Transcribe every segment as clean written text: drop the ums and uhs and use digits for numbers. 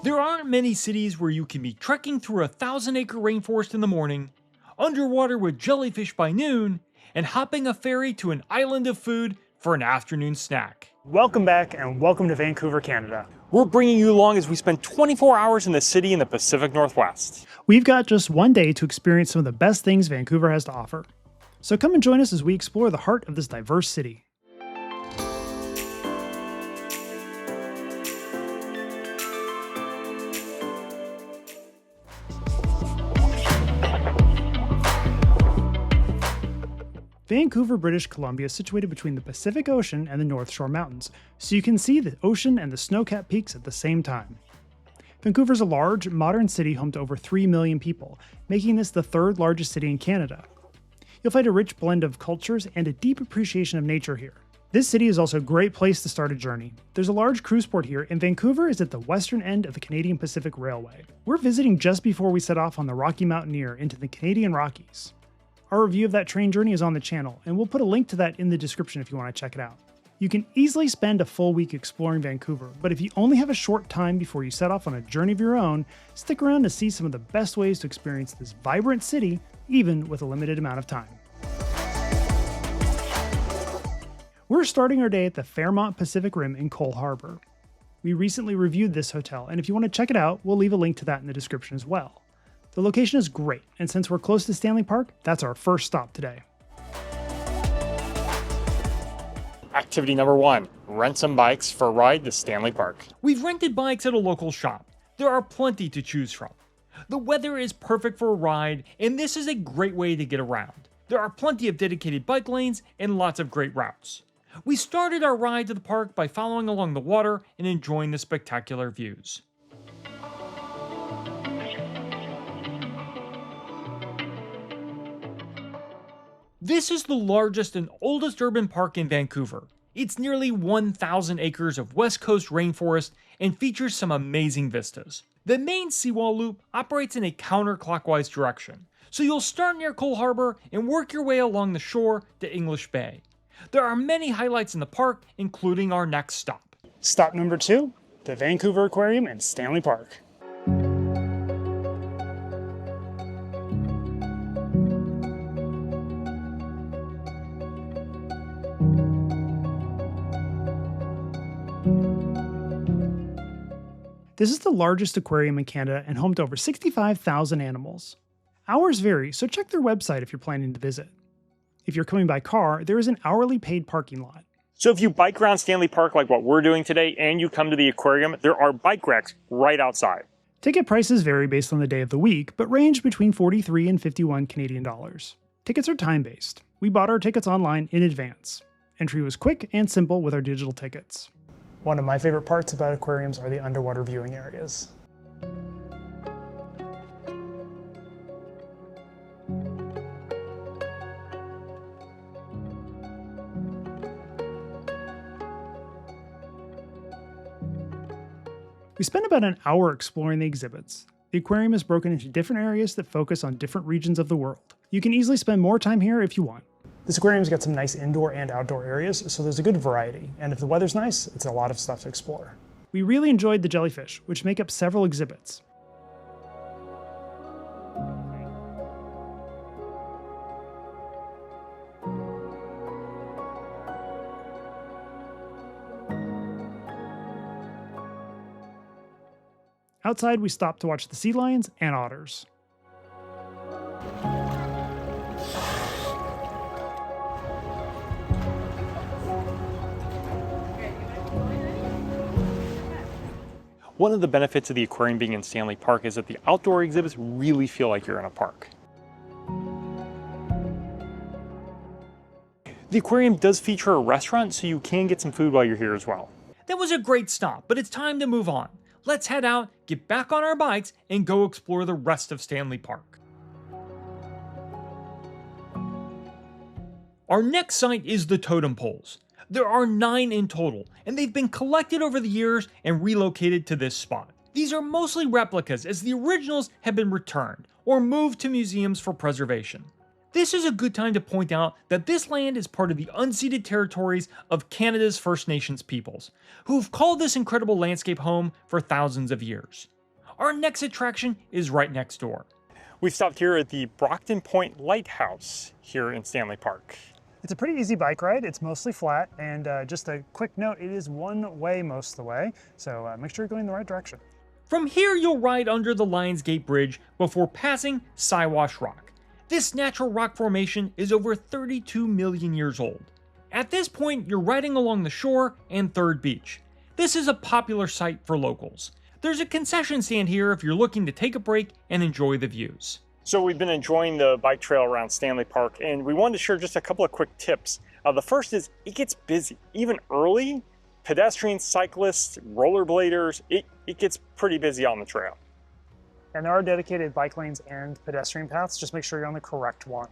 There aren't many cities where you can be trekking through a 1,000-acre rainforest in the morning, underwater with jellyfish by noon, and hopping a ferry to an island of food for an afternoon snack. Welcome back and welcome to Vancouver, Canada. We're bringing you along as we spend 24 hours in the city in the Pacific Northwest. We've got just one day to experience some of the best things Vancouver has to offer. So come and join us as we explore the heart of this diverse city. Vancouver, British Columbia is situated between the Pacific Ocean and the North Shore Mountains, so you can see the ocean and the snow-capped peaks at the same time. Vancouver is a large, modern city home to over 3 million people, making this the third largest city in Canada. You'll find a rich blend of cultures and a deep appreciation of nature here. This city is also a great place to start a journey. There's a large cruise port here, and Vancouver is at the western end of the Canadian Pacific Railway. We're visiting just before we set off on the Rocky Mountaineer into the Canadian Rockies. Our review of that train journey is on the channel, and we'll put a link to that in the description if you want to check it out. You can easily spend a full week exploring Vancouver, but if you only have a short time before you set off on a journey of your own, stick around to see some of the best ways to experience this vibrant city, even with a limited amount of time. We're starting our day at the Fairmont Pacific Rim in Cole Harbour. We recently reviewed this hotel, and if you want to check it out, we'll leave a link to that in the description as well. The location is great, and since we're close to Stanley Park, that's our first stop today. Activity number 1, rent some bikes for a ride to Stanley Park. We've rented bikes at a local shop. There are plenty to choose from. The weather is perfect for a ride, and this is a great way to get around. There are plenty of dedicated bike lanes and lots of great routes. We started our ride to the park by following along the water and enjoying the spectacular views. This is the largest and oldest urban park in Vancouver. It's nearly 1,000 acres of West Coast rainforest and features some amazing vistas. The main Seawall loop operates in a counterclockwise direction, so you'll start near Cole Harbour and work your way along the shore to English Bay. There are many highlights in the park, including our next stop. Stop number 2, the Vancouver Aquarium in Stanley Park. This is the largest aquarium in Canada and home to over 65,000 animals. Hours vary, so check their website if you're planning to visit. If you're coming by car, there is an hourly paid parking lot. So if you bike around Stanley Park like what we're doing today and you come to the aquarium, there are bike racks right outside. Ticket prices vary based on the day of the week, but range between 43 and 51 Canadian dollars. Tickets are time-based. We bought our tickets online in advance. Entry was quick and simple with our digital tickets. One of my favorite parts about aquariums are the underwater viewing areas. We spent about an hour exploring the exhibits. The aquarium is broken into different areas that focus on different regions of the world. You can easily spend more time here if you want. This aquarium's got some nice indoor and outdoor areas, so there's a good variety, and if the weather's nice, it's a lot of stuff to explore. We really enjoyed the jellyfish, which make up several exhibits. Outside, we stopped to watch the sea lions and otters. One of the benefits of the aquarium being in Stanley Park is that the outdoor exhibits really feel like you're in a park. The aquarium does feature a restaurant, so you can get some food while you're here as well. That was a great stop, but it's time to move on. Let's head out, get back on our bikes, and go explore the rest of Stanley Park. Our next site is the Totem poles. There are 9 in total, and they've been collected over the years and relocated to this spot. These are mostly replicas, as the originals have been returned or moved to museums for preservation. This is a good time to point out that this land is part of the unceded territories of Canada's First Nations peoples, who've called this incredible landscape home for thousands of years. Our next attraction is right next door. We stopped here at the Brockton Point Lighthouse here in Stanley Park. It's a pretty easy bike ride. It's mostly flat, and just a quick note, it is one way most of the way, so make sure you're going in the right direction. From here, you'll ride under the Lions Gate Bridge before passing Siwash Rock. This natural rock formation is over 32 million years old. At this point, you're riding along the shore and Third Beach. This is a popular site for locals. There's a concession stand here if you're looking to take a break and enjoy the views. So we've been enjoying the bike trail around Stanley Park, and we wanted to share just a couple of quick tips. The first is it gets busy, even early. Pedestrians, cyclists, rollerbladers, it gets pretty busy on the trail. And there are dedicated bike lanes and pedestrian paths. Just make sure you're on the correct one.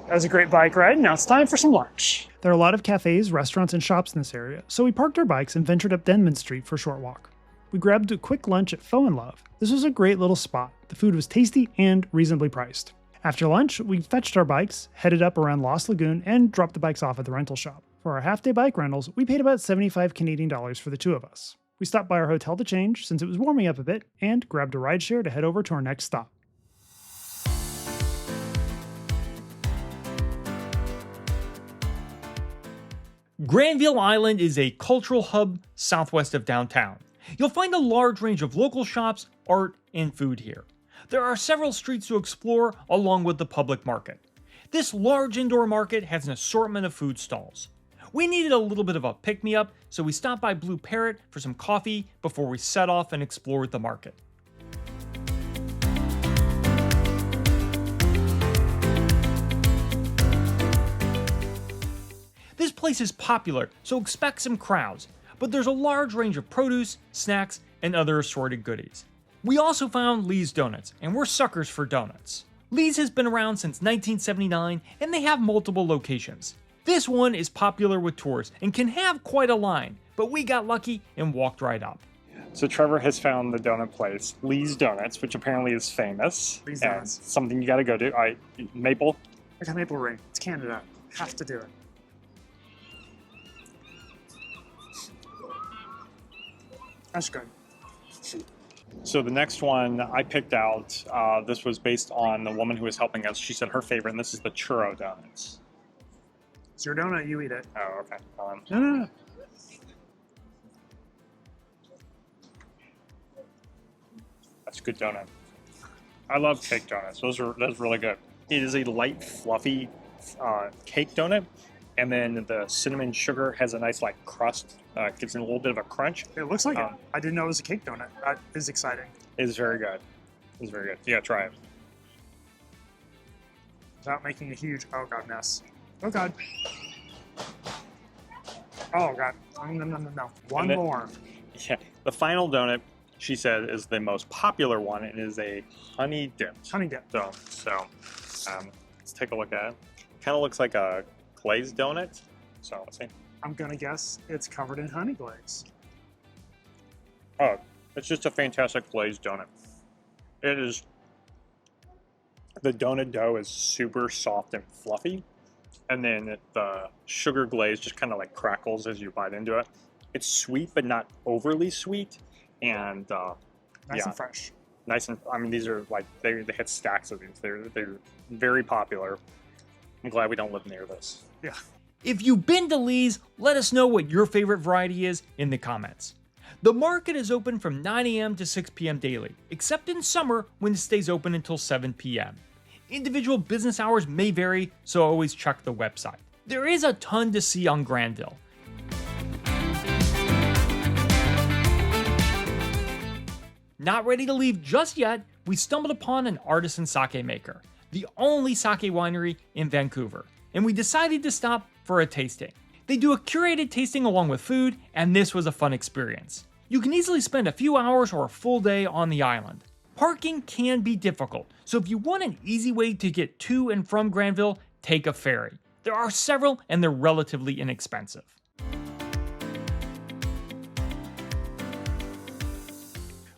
That was a great bike ride. Now it's time for some lunch. There are a lot of cafes, restaurants, and shops in this area, so we parked our bikes and ventured up Denman Street for a short walk. We grabbed a quick lunch at Faux and Love. This was a great little spot. The food was tasty and reasonably priced. After lunch, we fetched our bikes, headed up around Lost Lagoon, and dropped the bikes off at the rental shop. For our half-day bike rentals, we paid about 75 Canadian dollars for the two of us. We stopped by our hotel to change since it was warming up a bit, and grabbed a rideshare to head over to our next stop. Granville Island is a cultural hub southwest of downtown. You'll find a large range of local shops, art, and food here. There are several streets to explore along with the public market. This large indoor market has an assortment of food stalls. We needed a little bit of a pick-me-up, so we stopped by Blue Parrot for some coffee before we set off and explored the market. This place is popular, so expect some crowds, but there's a large range of produce, snacks, and other assorted goodies. We also found Lee's Donuts, and we're suckers for donuts. Lee's has been around since 1979, and they have multiple locations. This one is popular with tourists and can have quite a line, but we got lucky and walked right up. So Trevor has found the donut place, Lee's Donuts, which apparently is famous. Lee's and Donuts. something you gotta go do. Maple. I got maple ring. It's Canada. Have to do it. That's good. So the next one I picked out, this was based on the woman who was helping us. She said her favorite, and this is the churro donuts. It's your donut, you eat it. Oh, okay. No. That's a good donut. I love cake donuts. That's really good. It is a light, fluffy cake donut, and then the cinnamon sugar has a nice like crust. Gives it a little bit of a crunch. It looks like it. I didn't know it was a cake donut. That is exciting. It's very good. It's very good. You gotta try it. Without making a huge, oh god, mess. Oh god. Oh god. No. One more. Yeah. The final donut, she said, is the most popular one. It is a honey dipped. Honey dip. donut. So let's take a look at it. Kind of looks like a glazed donut. So let's see. I'm gonna guess it's covered in honey glaze. Oh, it's just a fantastic glazed donut. It is. The donut dough is super soft and fluffy, and then the sugar glaze just kind of like crackles as you bite into it. It's sweet, but not overly sweet, and Nice and fresh. Nice and. I mean, these are like they hit stacks of these. They're very popular. I'm glad we don't live near this. Yeah. If you've been to Lee's, let us know what your favorite variety is in the comments. The market is open from 9 a.m. to 6 p.m. daily, except in summer when it stays open until 7 p.m. Individual business hours may vary, so always check the website. There is a ton to see on Granville. Not ready to leave just yet, we stumbled upon an artisan sake maker, the only sake winery in Vancouver, and we decided to stop for a tasting. They do a curated tasting along with food, and this was a fun experience. You can easily spend a few hours or a full day on the island. Parking can be difficult, so if you want an easy way to get to and from Granville, take a ferry. There are several, and they're relatively inexpensive.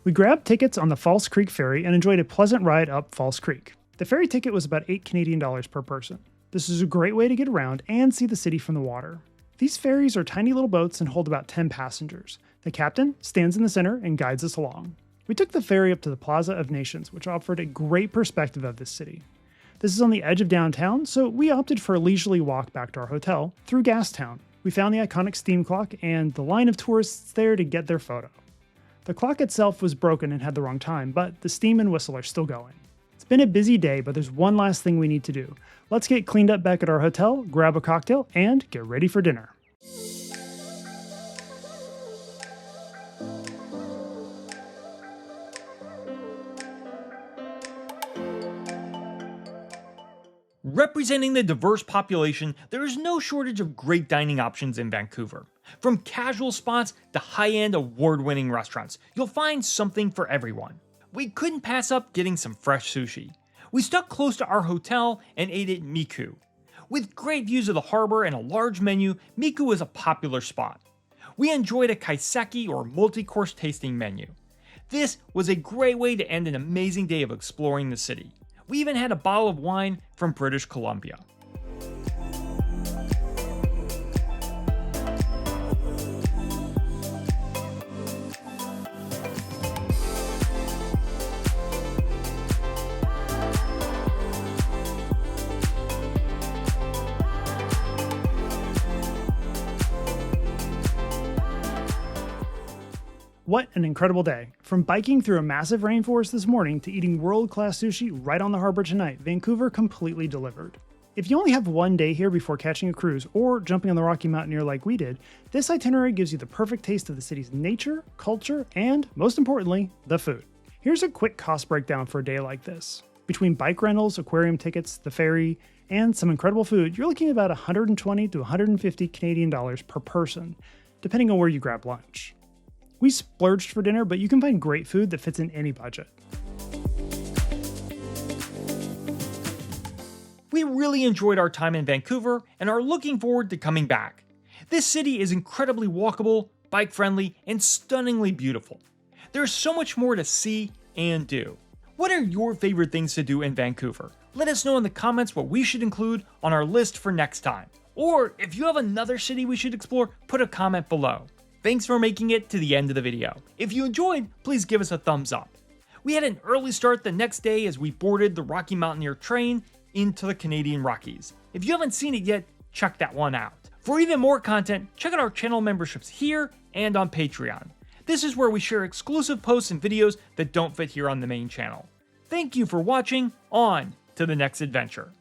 We grabbed tickets on the False Creek Ferry and enjoyed a pleasant ride up False Creek. The ferry ticket was about $8 Canadian per person. This is a great way to get around and see the city from the water. These ferries are tiny little boats and hold about 10 passengers. The captain stands in the center and guides us along. We took the ferry up to the Plaza of Nations, which offered a great perspective of this city. This is on the edge of downtown, so we opted for a leisurely walk back to our hotel through Gastown. We found the iconic steam clock and the line of tourists there to get their photo. The clock itself was broken and had the wrong time, but the steam and whistle are still going. It's been a busy day, but there's one last thing we need to do. Let's get cleaned up back at our hotel, grab a cocktail, and get ready for dinner. Representing the diverse population, there is no shortage of great dining options in Vancouver. From casual spots to high-end award-winning restaurants, you'll find something for everyone. We couldn't pass up getting some fresh sushi. We stuck close to our hotel and ate at Miku. With great views of the harbor and a large menu, Miku is a popular spot. We enjoyed a kaiseki or multi-course tasting menu. This was a great way to end an amazing day of exploring the city. We even had a bottle of wine from British Columbia. What an incredible day. From biking through a massive rainforest this morning to eating world-class sushi right on the harbor tonight, Vancouver completely delivered. If you only have one day here before catching a cruise or jumping on the Rocky Mountaineer like we did, this itinerary gives you the perfect taste of the city's nature, culture, and, most importantly, the food. Here's a quick cost breakdown for a day like this. Between bike rentals, aquarium tickets, the ferry, and some incredible food, you're looking at about $120 to $150 Canadian dollars per person, depending on where you grab lunch. We splurged for dinner, but you can find great food that fits in any budget. We really enjoyed our time in Vancouver and are looking forward to coming back. This city is incredibly walkable, bike-friendly, and stunningly beautiful. There's so much more to see and do. What are your favorite things to do in Vancouver? Let us know in the comments what we should include on our list for next time. Or if you have another city we should explore, put a comment below. Thanks for making it to the end of the video. If you enjoyed, please give us a thumbs up. We had an early start the next day as we boarded the Rocky Mountaineer train into the Canadian Rockies. If you haven't seen it yet, check that one out. For even more content, check out our channel memberships here and on Patreon. This is where we share exclusive posts and videos that don't fit here on the main channel. Thank you for watching. On to the next adventure.